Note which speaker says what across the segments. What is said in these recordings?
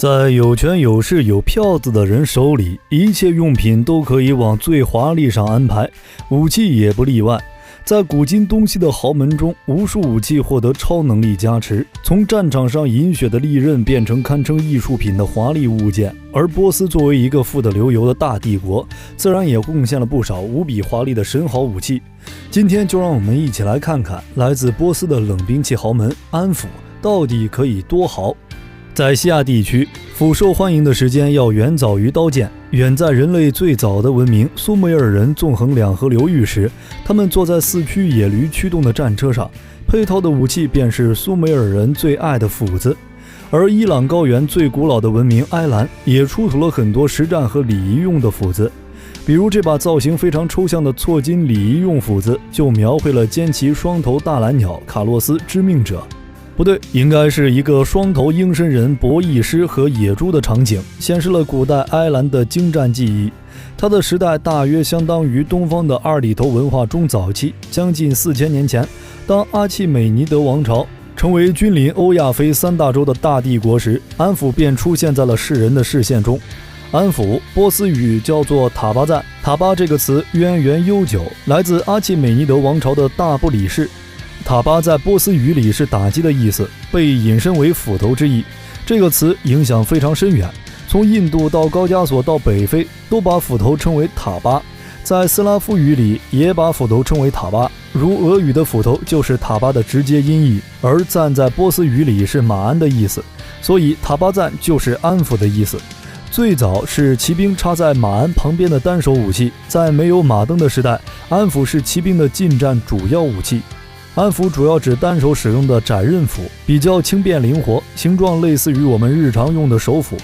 Speaker 1: 在有权有势有票子的人手里，一切用品都可以往最华丽上安排，武器也不例外。在古今东西的豪门中，无数武器获得超能力加持，从战场上饮血的利刃变成堪称艺术品的华丽物件。而波斯作为一个富得流油的大帝国，自然也贡献了不少无比华丽的神豪武器。今天就让我们一起来看看来自波斯的冷兵器豪门安抚到底可以多豪。在西亚地区，斧受欢迎的时间要远早于刀剑。远在人类最早的文明苏美尔人纵横两河流域时，他们坐在4驱野驴驱动的战车上，配套的武器便是苏美尔人最爱的斧子。而伊朗高原最古老的文明埃兰也出土了很多实战和礼仪用的斧子，比如这把造型非常抽象的错金礼仪用斧子，就描绘了尖鳍双头大蓝鸟卡洛斯致命者。不对，应该是一个双头鹰身人博弈师和野猪的场景，显示了古代埃兰的精湛技艺。它的时代大约相当于东方的二里头文化中早期，将近4000年前，当阿契美尼德王朝成为君临欧亚非3大洲的大帝国时，安抚便出现在了世人的视线中。安抚波斯语叫做塔巴赞，塔巴这个词渊源悠久，来自阿契美尼德王朝的大不里士。塔巴在波斯语里是打击的意思，被引申为斧头之意。这个词影响非常深远，从印度到高加索到北非，都把斧头称为塔巴。在斯拉夫语里也把斧头称为塔巴，如俄语的斧头就是塔巴的直接音译，而赞在波斯语里是马鞍的意思，所以塔巴赞就是安抚的意思。最早是骑兵插在马鞍旁边的单手武器，在没有马镫的时代，安抚是骑兵的近战主要武器。安抚主要指单手使用的窄刃斧，比较轻便灵活，形状类似于我们日常用的手斧。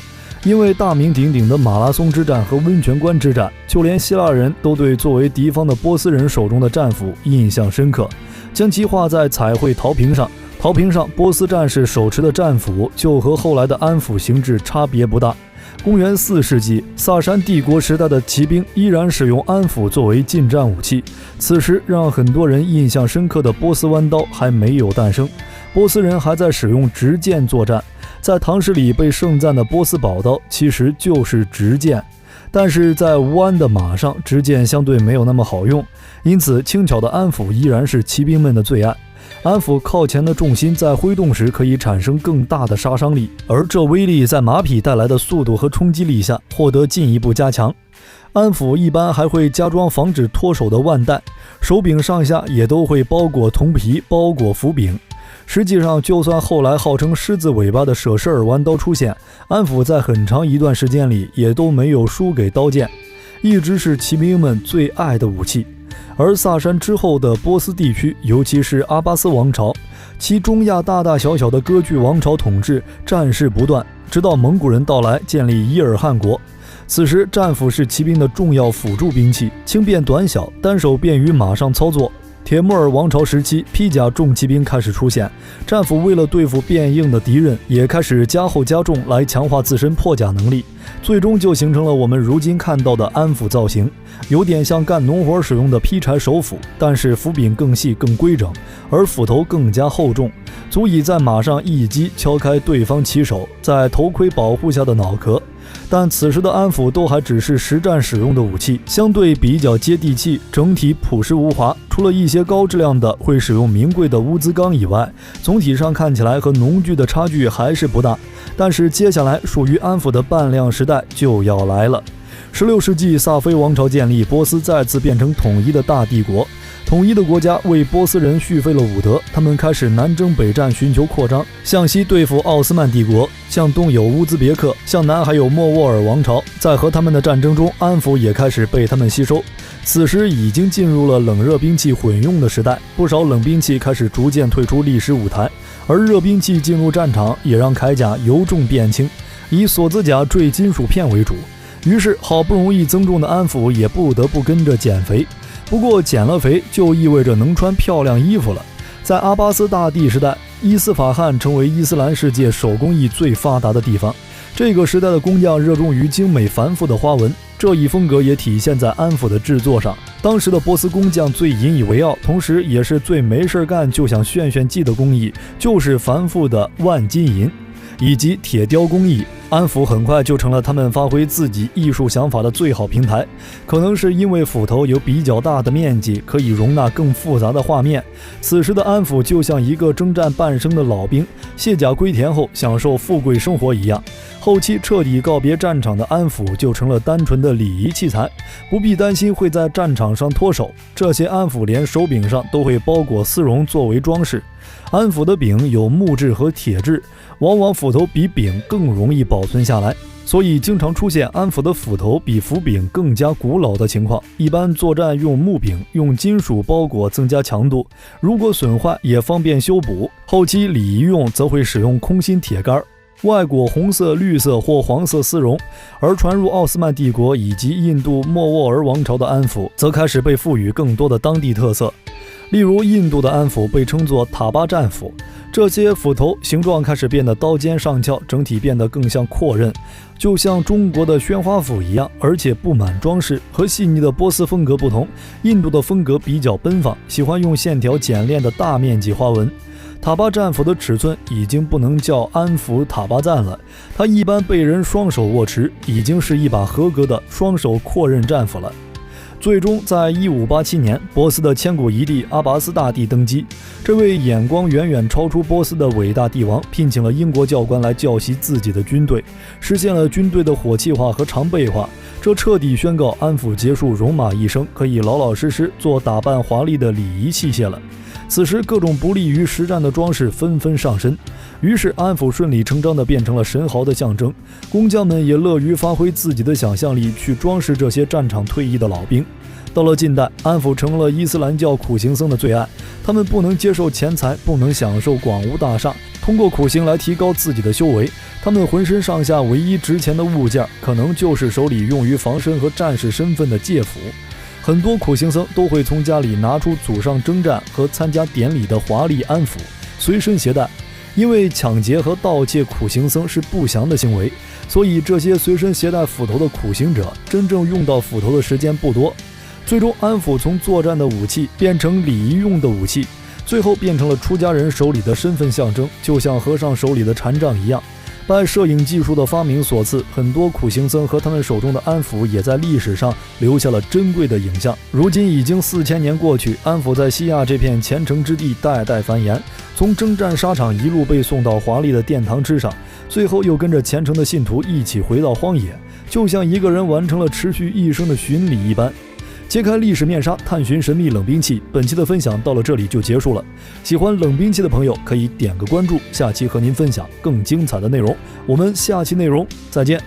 Speaker 1: 因为大名鼎鼎的马拉松之战和温泉关之战，就连希腊人都对作为敌方的波斯人手中的战斧印象深刻，将其画在彩绘陶瓶上。陶瓶上波斯战士手持的战斧就和后来的安抚形制差别不大。公元4世纪，萨珊帝国时代的骑兵依然使用安抚作为近战武器。此时让很多人印象深刻的波斯弯刀还没有诞生，波斯人还在使用直剑作战。在唐诗里被盛赞的波斯宝刀其实就是直剑，但是在无鞍的马上，直剑相对没有那么好用，因此轻巧的安抚依然是骑兵们的最爱。安抚靠前的重心在挥动时可以产生更大的杀伤力，而这威力在马匹带来的速度和冲击力下获得进一步加强。安抚一般还会加装防止脱手的腕带，手柄上下也都会包裹铜皮，包裹斧柄。实际上，就算后来号称狮子尾巴的舍舍尔弯刀出现，安抚在很长一段时间里也都没有输给刀剑，一直是骑兵们最爱的武器。而萨珊之后的波斯地区，尤其是阿巴斯王朝，其中亚大大小小的割据王朝统治，战事不断，直到蒙古人到来建立伊尔汗国。此时战斧是骑兵的重要辅助兵器，轻便短小，单手便于马上操作。铁木尔王朝时期，披甲重骑兵开始出现，战斧为了对付变硬的敌人，也开始加厚加重来强化自身破甲能力，最终就形成了我们如今看到的安抚造型，有点像干农活使用的劈柴手斧，但是斧柄更细更规整，而斧头更加厚重，足以在马上一击敲开对方骑手在头盔保护下的脑壳。但此时的安抚都还只是实战使用的武器，相对比较接地气，整体朴实无华，除了一些高质量的会使用名贵的乌兹钢以外，总体上看起来和农具的差距还是不大。但是接下来属于安抚的半量时代就要来了。16世纪萨菲王朝建立，波斯再次变成统一的大帝国。统一的国家为波斯人续费了武德，他们开始南征北战，寻求扩张，向西对付奥斯曼帝国，向东有乌兹别克，向南还有莫卧儿王朝。在和他们的战争中，安抚也开始被他们吸收。此时已经进入了冷热兵器混用的时代，不少冷兵器开始逐渐退出历史舞台，而热兵器进入战场，也让铠甲由重变轻，以锁子甲坠金属片为主。于是好不容易增重的安抚也不得不跟着减肥。不过减了肥就意味着能穿漂亮衣服了。在阿巴斯大帝时代，伊斯法罕成为伊斯兰世界手工艺最发达的地方。这个时代的工匠热衷于精美繁复的花纹，这一风格也体现在安抚的制作上。当时的波斯工匠最引以为傲，同时也是最没事干就想炫炫技的工艺，就是繁复的万金银。以及铁雕工艺。安斧很快就成了他们发挥自己艺术想法的最好平台。可能是因为斧头有比较大的面积，可以容纳更复杂的画面。此时的安斧就像一个征战半生的老兵，卸甲归田后享受富贵生活一样。后期彻底告别战场的安斧就成了单纯的礼仪器材，不必担心会在战场上脱手。这些安斧连手柄上都会包裹丝绒作为装饰。安斧的柄有木质和铁质，往往斧头比柄更容易保存下来，所以经常出现安斧的斧头比斧柄更加古老的情况。一般作战用木柄，用金属包裹增加强度，如果损坏也方便修补。后期礼仪用则会使用空心铁杆，外裹红色、绿色或黄色丝绒。而传入奥斯曼帝国以及印度莫卧儿王朝的安斧则开始被赋予更多的当地特色。例如印度的安斧被称作塔巴战斧，这些斧头形状开始变得刀尖上翘，整体变得更像阔刃，就像中国的宣花斧一样，而且布满装饰。和细腻的波斯风格不同，印度的风格比较奔放，喜欢用线条简练的大面积花纹。塔巴战斧的尺寸已经不能叫安斧塔巴赞了，它一般被人双手握持，已经是一把合格的双手阔刃战斧了。最终在1587年，波斯的千古一帝阿拔斯大帝登基。这位眼光远远超出波斯的伟大帝王聘请了英国教官来教习自己的军队，实现了军队的火器化和常备化。这彻底宣告安斧结束戎马一生，可以老老实实做打扮华丽的礼仪器械了。此时各种不利于实战的装饰纷纷上身，于是安斧顺理成章地变成了神豪的象征。工匠们也乐于发挥自己的想象力去装饰这些战场退役的老兵。到了近代，安斧成了伊斯兰教苦行僧的最爱，他们不能接受钱财，不能享受广屋大厦，通过苦行来提高自己的修为。他们浑身上下唯一值钱的物件，可能就是手里用于防身和战士身份的戒斧。很多苦行僧都会从家里拿出祖上征战和参加典礼的华丽安斧，随身携带。因为抢劫和盗窃苦行僧是不祥的行为，所以这些随身携带斧头的苦行者真正用到斧头的时间不多。最终，安斧从作战的武器变成礼仪用的武器，最后变成了出家人手里的身份象征，就像和尚手里的禅杖一样。拜摄影技术的发明所赐，很多苦行僧和他们手中的安斧也在历史上留下了珍贵的影像。如今已经4000年过去，安斧在西亚这片虔诚之地代代繁衍，从征战沙场一路被送到华丽的殿堂之上，最后又跟着虔诚的信徒一起回到荒野，就像一个人完成了持续一生的巡礼一般。揭开历史面纱，探寻神秘冷兵器。本期的分享到了这里就结束了。喜欢冷兵器的朋友可以点个关注，下期和您分享更精彩的内容。我们下期内容再见。